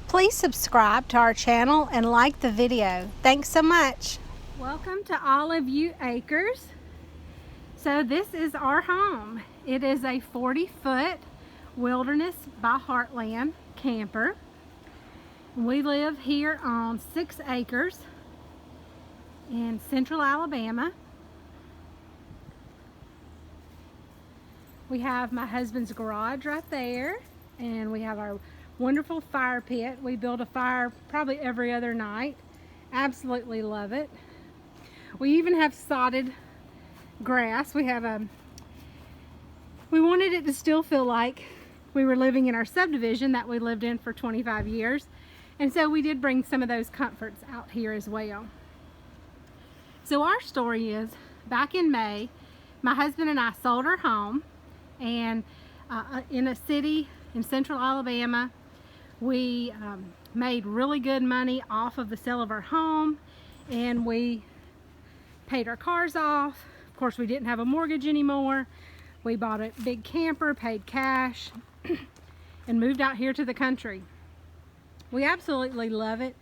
Please subscribe to our channel and like the video. Thanks so much. Welcome to Olive View Acres. So this is our home. It is a 40-foot Wilderness by Heartland camper. We live here on 6 acres in central Alabama. We have my husband's garage right there, and we have our wonderful fire pit. We build a fire probably every other night. Absolutely love it. We even have sodded grass. We wanted it to still feel like we were living in our subdivision that we lived in for 25 years. And so we did bring some of those comforts out here as well. So our story is, back in May, my husband and I sold our home, and in a city in central Alabama. We made really good money off of the sale of our home, and we paid our cars off. Of course, we didn't have a mortgage anymore. We bought a big camper, paid cash, and moved out here to the country. We absolutely love it.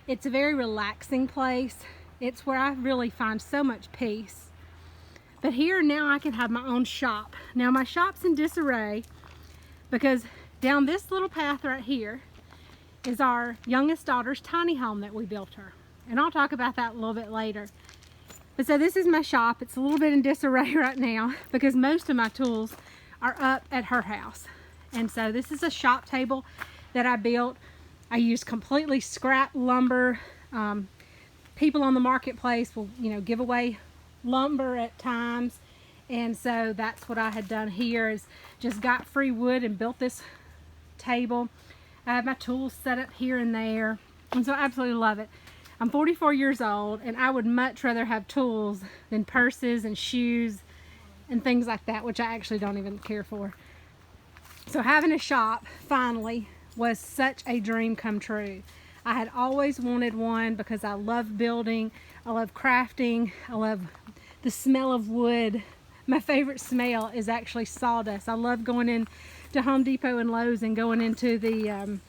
It's a very relaxing place. It's where I really find so much peace. But here now I can have my own shop. Now my shop's in disarray because down this little path right here is our youngest daughter's tiny home that we built her. And I'll talk about that a little bit later. But so this is my shop. It's a little bit in disarray right now because most of my tools are up at her house. And so this is a shop table that I built. I used completely scrap lumber. People on the marketplace will, give away lumber at times. And so that's what I had done here, is just got free wood and built this table. I have my tools set up here and there, and so I absolutely love it. I'm 44 years old, and I would much rather have tools than purses and shoes and things like that, which I actually don't even care for. So having a shop finally was such a dream come true. I had always wanted one because I love building, I love crafting, I love the smell of wood. My favorite smell is actually sawdust. I love going in to Home Depot and Lowe's and going into the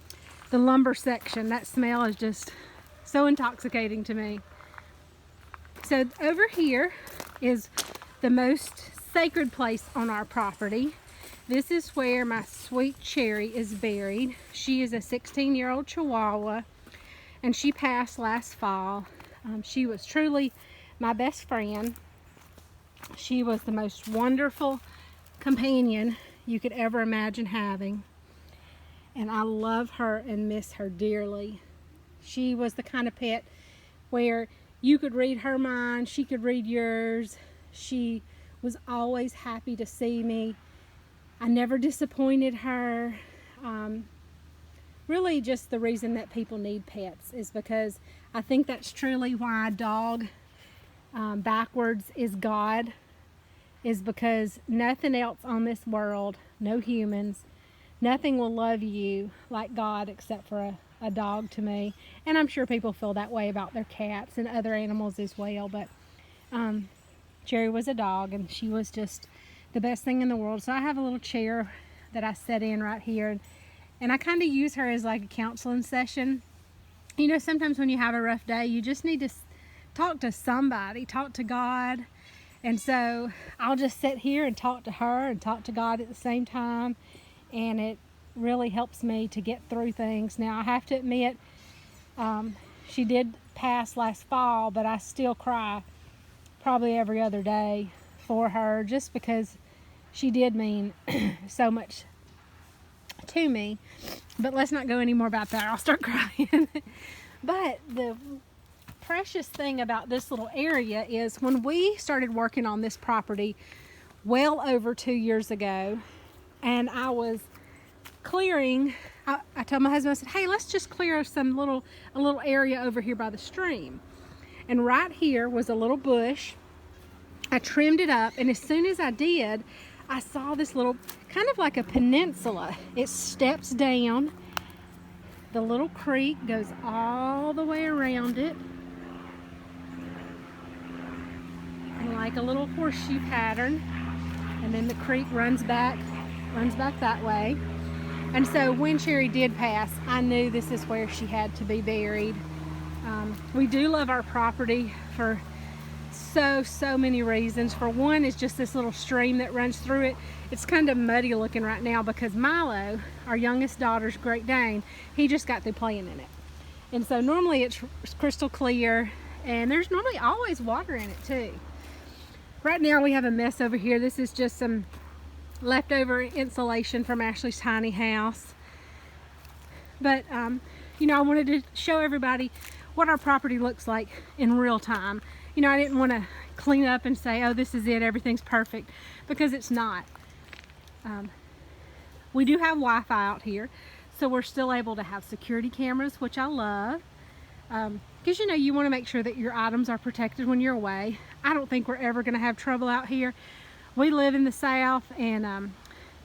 lumber section. That smell is just so intoxicating to me. So over here is the most sacred place on our property. This is where my sweet Cherry is buried. She is a 16-year-old Chihuahua, and she passed last fall. She was truly my best friend. She was the most wonderful companion you could ever imagine having, and I love her and miss her dearly. She was the kind of pet where you could read her mind, she could read yours. She was always happy to see me. I never disappointed her. Really just the reason that people need pets is because I think that's truly why dog backwards is God, is because nothing else on this world, no humans, nothing will love you like God except for a dog to me. And I'm sure people feel that way about their cats and other animals as well, but Cherry was a dog, and she was just the best thing in the world. So I have a little chair that I sit in right here, and I kind of use her as like a counseling session. Sometimes when you have a rough day, you just need to talk to somebody, talk to God. And so I'll just sit here and talk to her and talk to God at the same time, and it really helps me to get through things. Now I have to admit, she did pass last fall, but I still cry probably every other day for her, just because she did mean so much to me. But let's not go any more about that. I'll start crying. But the precious thing about this little area is when we started working on this property well over 2 years ago, and I was clearing, I told my husband, I said, hey, let's just clear a little area over here by the stream. And right here was a little bush. I trimmed it up, and as soon as I did, I saw this little, kind of like a peninsula. It steps down. The little creek goes all the way around it, and like a little horseshoe pattern, and then the creek runs back that way. And so when Sherry did pass, I knew this is where she had to be buried. We do love our property for so many reasons. For one, it's just this little stream that runs through it. It's kind of muddy looking right now because Milo, our youngest daughter's Great Dane, he just got through playing in it. And so normally it's crystal clear, and there's normally always water in it too. Right now we have a mess over here. This is just some leftover insulation from Ashley's tiny house. But you know, I wanted to show everybody what our property looks like in real time. You know, I didn't want to clean up and say, oh, this is it, everything's perfect, because it's not. We do have Wi-Fi out here, so we're still able to have security cameras, which I love. Because you know, you want to make sure that your items are protected when you're away. I don't think we're ever going to have trouble out here. We live in the South, and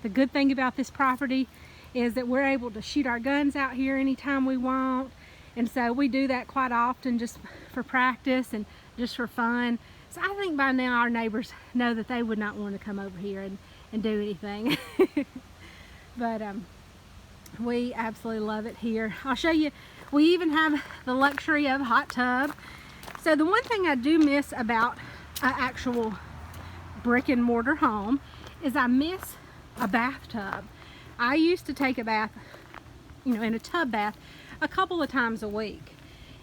the good thing about this property is that we're able to shoot our guns out here anytime we want. And so we do that quite often just for practice and just for fun. So I think by now our neighbors know that they would not want to come over here and do anything. But we absolutely love it here. I'll show you, we even have the luxury of a hot tub. So the one thing I do miss about an actual brick and mortar home is I miss a bathtub. I used to take a bath, you know, in a tub bath a couple of times a week,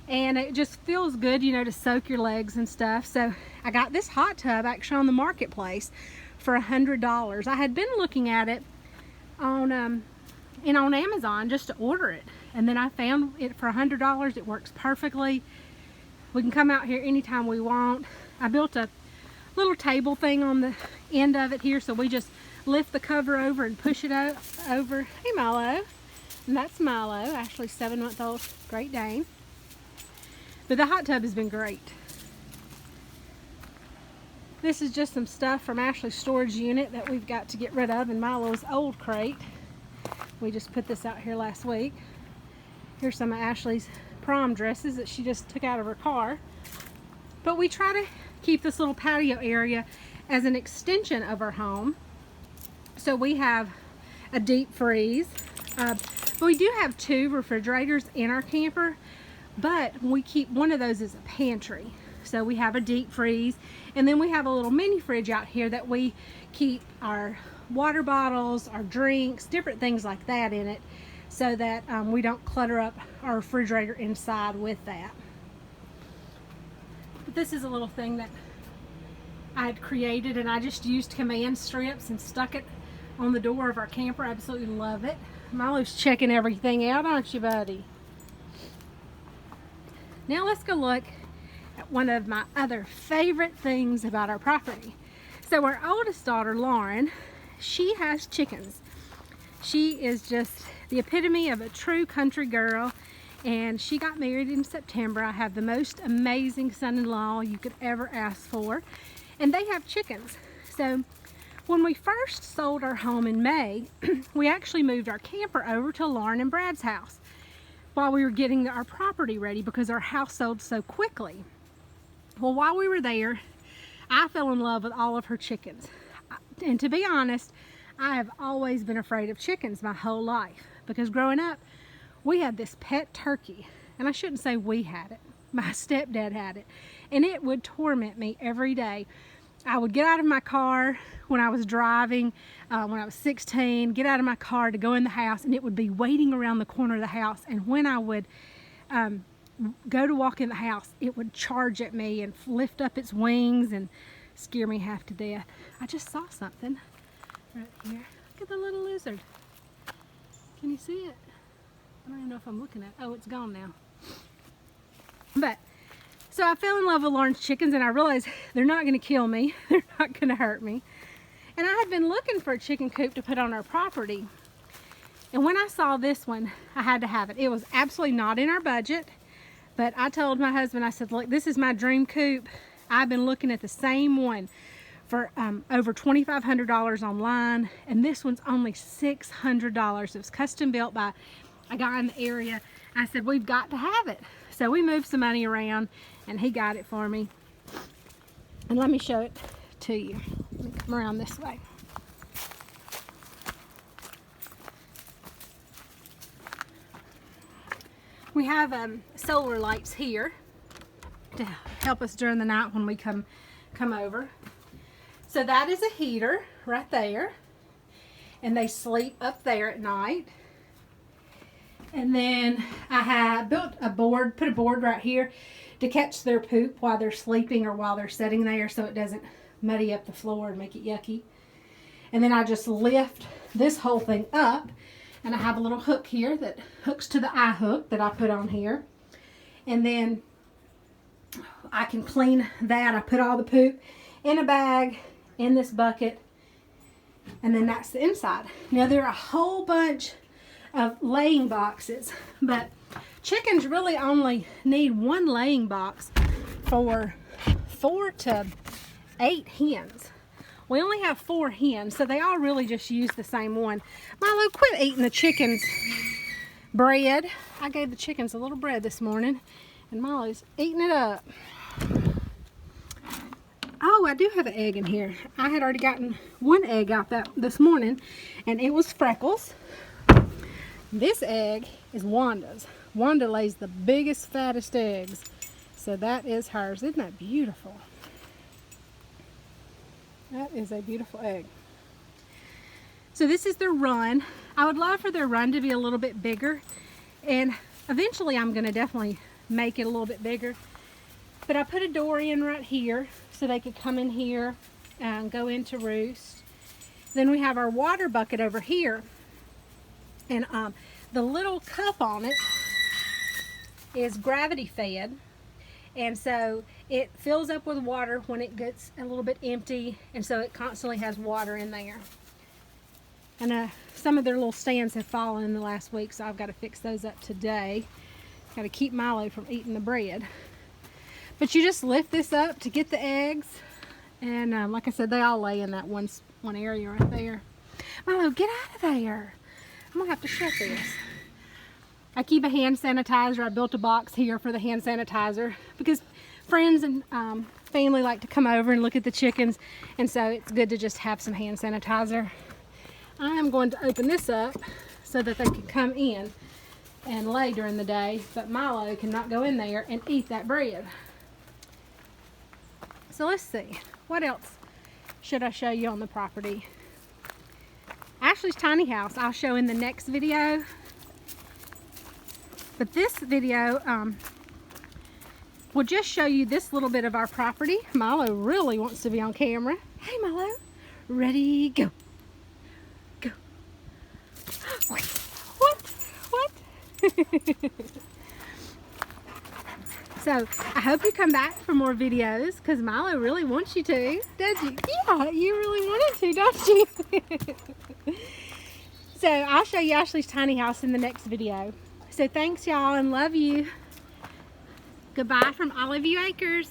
and it just feels good, you know, to soak your legs and stuff. So I got this hot tub actually on the marketplace for $100. I had been looking at it on on Amazon just to order it, and then I found it for $100. It works perfectly. We can come out here anytime we want. I built a little table thing on the end of it here, so we just lift the cover over and push it over. Hey Milo. And that's Milo, Ashley's 7-month-old Great Dane. But the hot tub has been great. This is just some stuff from Ashley's storage unit that we've got to get rid of in Milo's old crate. We just put this out here last week. Here's some of Ashley's prom dresses that she just took out of her car. But we try to keep this little patio area as an extension of our home. So we have a deep freeze. We do have 2 refrigerators in our camper, but we keep one of those as a pantry. So we have a deep freeze, and then we have a little mini fridge out here that we keep our water bottles, our drinks, different things like that in it, so that we don't clutter up our refrigerator inside with that. But this is a little thing that I had created, and I just used command strips and stuck it on the door of our camper. I absolutely love it. Milo's checking everything out, aren't you, buddy? Now let's go look at one of my other favorite things about our property. So our oldest daughter, Lauren, she has chickens. She is just the epitome of a true country girl, and she got married in September. I have the most amazing son-in-law you could ever ask for, and they have chickens. So when we first sold our home in May, we actually moved our camper over to Lauren and Brad's house while we were getting our property ready because our house sold so quickly. Well, while we were there, I fell in love with all of her chickens. And to be honest, I have always been afraid of chickens my whole life because growing up, we had this pet turkey, and I shouldn't say we had it. My stepdad had it, and it would torment me every day. I would get out of my car when I was driving, when I was 16, get out of my car to go in the house, and it would be waiting around the corner of the house. And when I would go to walk in the house, it would charge at me and lift up its wings and scare me half to death. I just saw something right here. Look at the little lizard. Can you see it? I don't even know if I'm looking at it. Oh, it's gone now. But so I fell in love with Lauren's chickens, and I realized they're not going to kill me. They're not going to hurt me. And I had been looking for a chicken coop to put on our property. And when I saw this one, I had to have it. It was absolutely not in our budget. But I told my husband, I said, look, this is my dream coop. I've been looking at the same one for over $2,500 online. And this one's only $600. It was custom built by a guy in the area. I said, we've got to have it. So we moved some money around, and he got it for me. And let me show it to you. Let me come around this way. we have solar lights here to help us during the night when we come over. So that is a heater right there, and they sleep up there at night. And then I have built a board, put a board right here to catch their poop while they're sleeping or while they're sitting there, so it doesn't muddy up the floor and make it yucky. And then I just lift this whole thing up, and I have a little hook here that hooks to the eye hook that I put on here. And then I can clean that. I put all the poop in a bag in this bucket, and then that's the inside. Now there are a whole bunch of laying boxes, but chickens really only need one laying box for 4 to 8 hens. We only have 4 hens, so they all really just use the same one. Milo, quit eating the chickens' bread. I gave the chickens a little bread this morning, and Milo's eating it up. Oh, I do have an egg in here. I had already gotten one egg out this morning, and it was Freckles. This egg is Wanda's. Wanda lays the biggest, fattest eggs. So that is hers. Isn't that beautiful? That is a beautiful egg. So this is their run. I would love for their run to be a little bit bigger. And eventually I'm going to definitely make it a little bit bigger. But I put a door in right here so they could come in here and go into roost. Then we have our water bucket over here. And the little cup on it is gravity fed. And so it fills up with water when it gets a little bit empty. And so it constantly has water in there. And some of their little stands have fallen in the last week, so I've got to fix those up today. Got to keep Milo from eating the bread. But you just lift this up to get the eggs. And like I said, they all lay in that one area right there. Milo, get out of there. I'm going to have to shut this. I keep a hand sanitizer. I built a box here for the hand sanitizer because friends and family like to come over and look at the chickens. And so it's good to just have some hand sanitizer. I am going to open this up so that they can come in and lay during the day. But Milo cannot go in there and eat that bread. So let's see. What else should I show you on the property? Ashley's tiny house I'll show in the next video. But this video will just show you this little bit of our property. Milo really wants to be on camera. Hey Milo, ready, go. Go. What? So I hope you come back for more videos because Milo really wants you to, does you? Yeah, you really wanted to, don't you? So I'll show you Ashley's tiny house in the next video. So thanks y'all and love you. Goodbye from Olive View Acres.